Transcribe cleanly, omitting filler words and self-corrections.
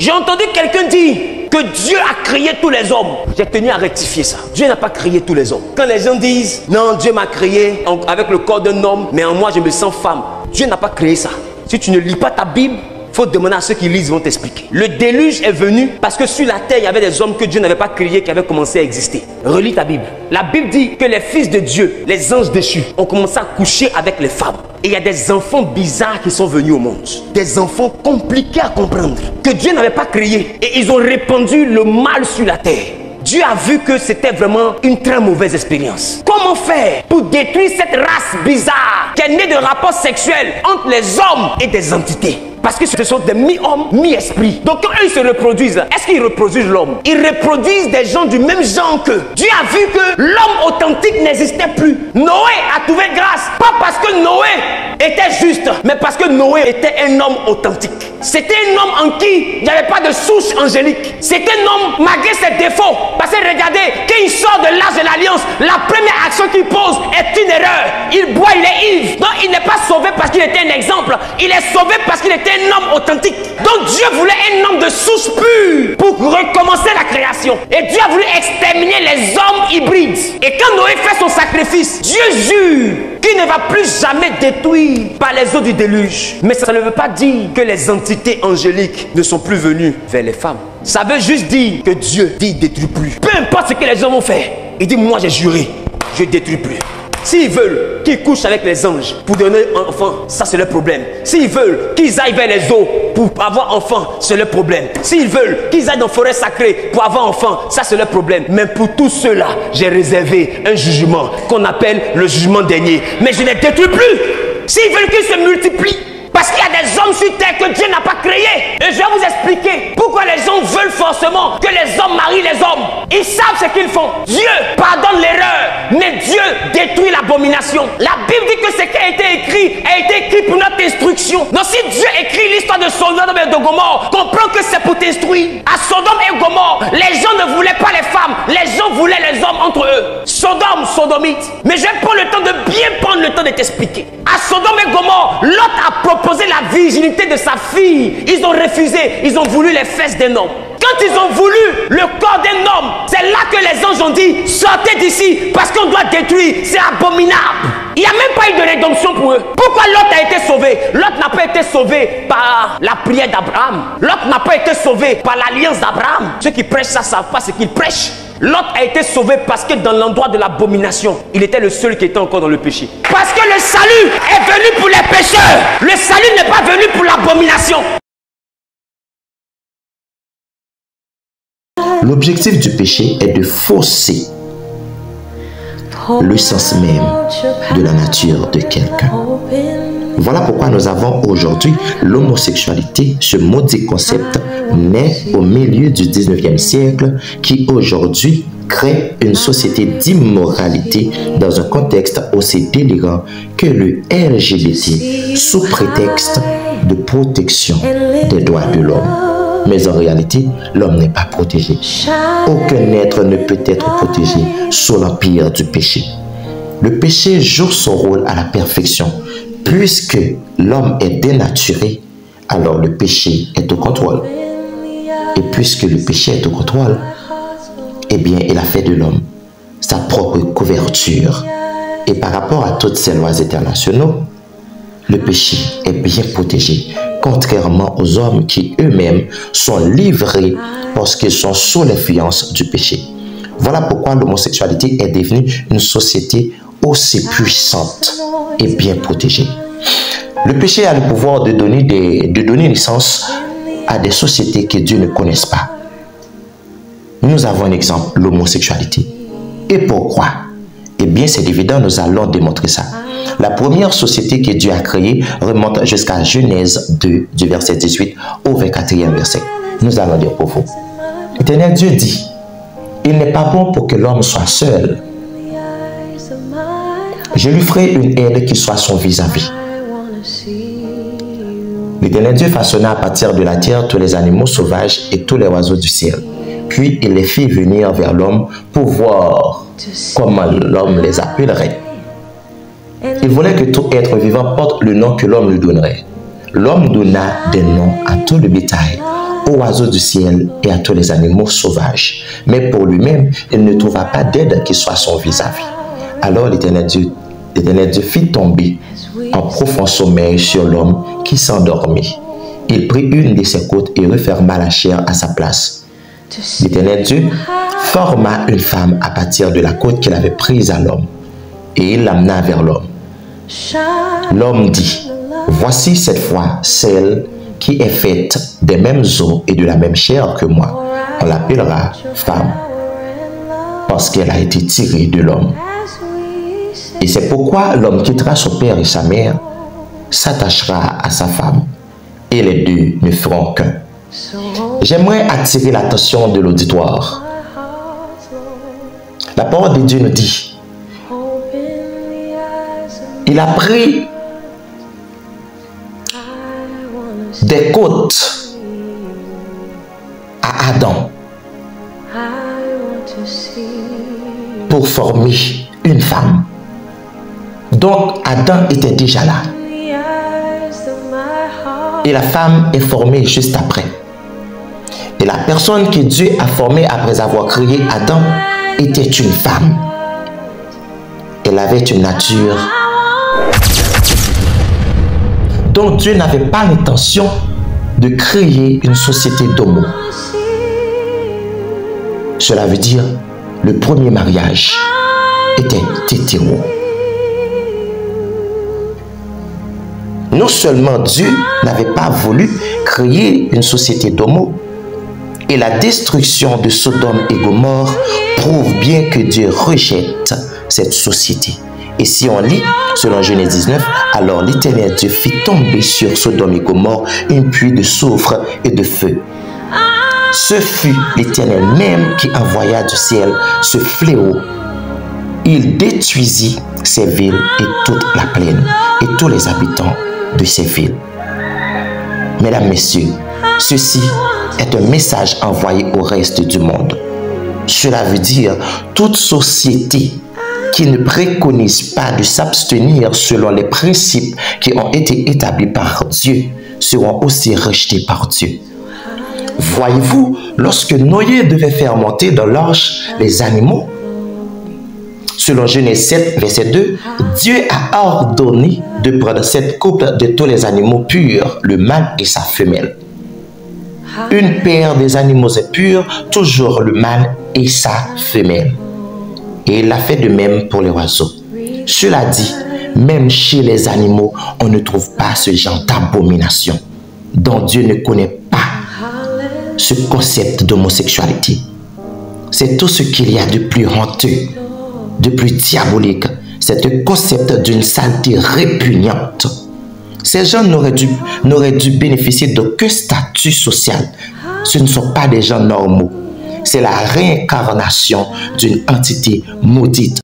J'ai entendu quelqu'un dire que Dieu a créé tous les hommes. J'ai tenu à rectifier ça. Dieu n'a pas créé tous les hommes. Quand les gens disent, non, Dieu m'a créé avec le corps d'un homme, mais en moi je me sens femme. Dieu n'a pas créé ça. Si tu ne lis pas ta Bible, il faut demander à ceux qui lisent, ils vont t'expliquer. Le déluge est venu parce que sur la terre, il y avait des hommes que Dieu n'avait pas créés, qui avaient commencé à exister. Relis ta Bible. La Bible dit que les fils de Dieu, les anges déchus, ont commencé à coucher avec les femmes. Et il y a des enfants bizarres qui sont venus au monde. Des enfants compliqués à comprendre, que Dieu n'avait pas créés. Et ils ont répandu le mal sur la terre. Dieu a vu que c'était vraiment une très mauvaise expérience. Comment faire pour détruire cette race bizarre qui est née de rapports sexuels entre les hommes et des entités? Parce que ce sont des mi-hommes, mi-esprits. Donc quand eux se reproduisent, est-ce qu'ils reproduisent l'homme? Ils reproduisent des gens du même genre qu'eux. Dieu a vu que l'homme authentique n'existait plus. Noé a trouvé grâce. Pas parce que Noé était juste, mais parce que Noé était un homme authentique. C'était un homme en qui il n'y avait pas de souche angélique. C'était un homme malgré ses défauts. Parce que regardez, quand il sort de l'âge de l'alliance, la première action qu'il pose est une erreur. Il boit, il est ivre. Non, il n'est pas sauvé parce qu'il était un exemple. Il est sauvé parce qu'il était un homme authentique. Donc Dieu voulait un homme de souche pure pour recommencer la création. Et Dieu a voulu exterminer les hommes hybrides. Et quand Noé fait son sacrifice, Dieu jure qu'il ne va plus jamais détruire par les eaux du déluge. Mais ça ne veut pas dire que les entités angéliques ne sont plus venues vers les femmes. Ça veut juste dire que Dieu dit détruit plus. Peu importe ce que les hommes ont fait, il dit moi j'ai juré, je ne détruis plus. S'ils veulent qu'ils couchent avec les anges pour donner un enfant, ça c'est leur problème. S'ils veulent qu'ils aillent vers les eaux pour avoir enfant, c'est leur problème. S'ils veulent qu'ils aillent dans la forêt sacrée pour avoir enfant, ça c'est leur problème. Mais pour tous ceux-là, j'ai réservé un jugement qu'on appelle le jugement dernier. Mais je ne les détruis plus. S'ils veulent qu'ils se multiplient, parce qu'il y a des hommes sur terre que Dieu n'a pas créés. Et je vais vous expliquer pourquoi les gens veulent forcément que les hommes marient les hommes. Ils savent ce qu'ils font. Dieu pardonne l'erreur, mais Dieu détruit l'abomination. La Bible dit que ce qui a été écrit pour notre instruction. Donc si Dieu écrit l'histoire de Sodome et de Gomorrhe, comprends que c'est pour t'instruire. À Sodome et Gomorrhe, les gens ne voulaient pas les femmes, les gens voulaient les hommes entre eux. Sodome, sodomite. Mais je vais prendre le temps de bien prendre le temps de t'expliquer. À Sodome et Gomorrhe, Lot a proposé la virginité de sa fille. Ils ont refusé. Ils ont voulu les fesses d'un homme. Quand ils ont voulu le corps d'un homme, c'est là que les anges ont dit sortez d'ici parce qu'on doit détruire. C'est abominable. Il n'y a même pas eu de rédemption pour eux. Pourquoi Lot a été sauvé? Lot n'a pas été sauvé par la prière d'Abraham. Lot n'a pas été sauvé par l'alliance d'Abraham. Ceux qui prêchent ça ne savent pas ce qu'ils prêchent. Lot a été sauvé parce que dans l'endroit de l'abomination, il était le seul qui était encore dans le péché. Parce que le salut est venu pour les pécheurs. Le salut n'est pas venu pour l'abomination. L'objectif du péché est de fausser le sens même de la nature de quelqu'un. Voilà pourquoi nous avons aujourd'hui l'homosexualité, ce maudit concept né au milieu du 19e siècle qui aujourd'hui crée une société d'immoralité dans un contexte aussi délirant que le LGBT sous prétexte de protection des droits de l'homme. Mais en réalité, l'homme n'est pas protégé. Aucun être ne peut être protégé sous l'empire du péché. Le péché joue son rôle à la perfection. Puisque l'homme est dénaturé, alors le péché est au contrôle. Et puisque le péché est au contrôle, eh bien, il a fait de l'homme sa propre couverture. Et par rapport à toutes ces lois internationaux, le péché est bien protégé, contrairement aux hommes qui eux-mêmes sont livrés parce qu'ils sont sous l'influence du péché. Voilà pourquoi l'homosexualité est devenue une société aussi puissante et bien protégée. Le péché a le pouvoir de donner naissance à des sociétés que Dieu ne connaisse pas. Nous avons un exemple, l'homosexualité. Et pourquoi? Eh bien, c'est évident, nous allons démontrer ça. La première société que Dieu a créée remonte jusqu'à Genèse 2, du verset 18 au 24e verset. Nous allons lire pour vous. L'Éternel Dieu dit, « Il n'est pas bon pour que l'homme soit seul. Je lui ferai une aide qui soit son vis-à-vis. » L'Éternel Dieu façonna à partir de la terre tous les animaux sauvages et tous les oiseaux du ciel. Puis il les fit venir vers l'homme pour voir comment l'homme les appellerait. Il voulait que tout être vivant porte le nom que l'homme lui donnerait. L'homme donna des noms à tout le bétail, aux oiseaux du ciel et à tous les animaux sauvages. Mais pour lui-même, il ne trouva pas d'aide qui soit son vis-à-vis. Alors l'Éternel Dieu fit tomber en profond sommeil sur l'homme qui s'endormit. Il prit une de ses côtes et referma la chair à sa place. L'Éternel Dieu forma une femme à partir de la côte qu'il avait prise à l'homme, et il l'amena vers l'homme. L'homme dit, « Voici cette fois celle qui est faite des mêmes os et de la même chair que moi. On l'appellera femme, parce qu'elle a été tirée de l'homme. » Et c'est pourquoi l'homme quittera son père et sa mère, s'attachera à sa femme, et les deux ne feront qu'un. J'aimerais attirer l'attention de l'auditoire. La parole de Dieu nous dit, il a pris des côtes à Adam pour former une femme. Donc Adam était déjà là. Et la femme est formée juste après. Et la personne que Dieu a formée après avoir créé Adam était une femme. Elle avait une nature. Donc Dieu n'avait pas l'intention de créer une société d'homo. Cela veut dire le premier mariage était hétéro. Non seulement Dieu n'avait pas voulu créer une société d'homo, et la destruction de Sodome et Gomorrhe prouve bien que Dieu rejette cette société. Et si on lit, selon Genèse 19, alors l'Éternel Dieu fit tomber sur Sodome et Gomorrhe une pluie de soufre et de feu. Ce fut l'Éternel même qui envoya du ciel ce fléau. Il détruisit ces villes et toute la plaine et tous les habitants de ces villes. Mesdames, Messieurs, ceci est un message envoyé au reste du monde. Cela veut dire toute société qui ne préconise pas de s'abstenir selon les principes qui ont été établis par Dieu seront aussi rejetés par Dieu. Voyez-vous, lorsque Noé devait faire monter dans l'arche les animaux, selon Genèse 7, verset 2, Dieu a ordonné de prendre cette couple de tous les animaux purs, le mâle et sa femelle. Une paire des animaux est pure, toujours le mâle et sa femelle. Et il l'a fait de même pour les oiseaux. Cela dit, même chez les animaux, on ne trouve pas ce genre d'abomination dont Dieu ne connaît pas ce concept d'homosexualité. C'est tout ce qu'il y a de plus honteux, de plus diabolique. C'est un concept d'une saleté répugnante. Ces gens n'auraient dû bénéficier d'aucun statut social. Ce ne sont pas des gens normaux. C'est la réincarnation d'une entité maudite.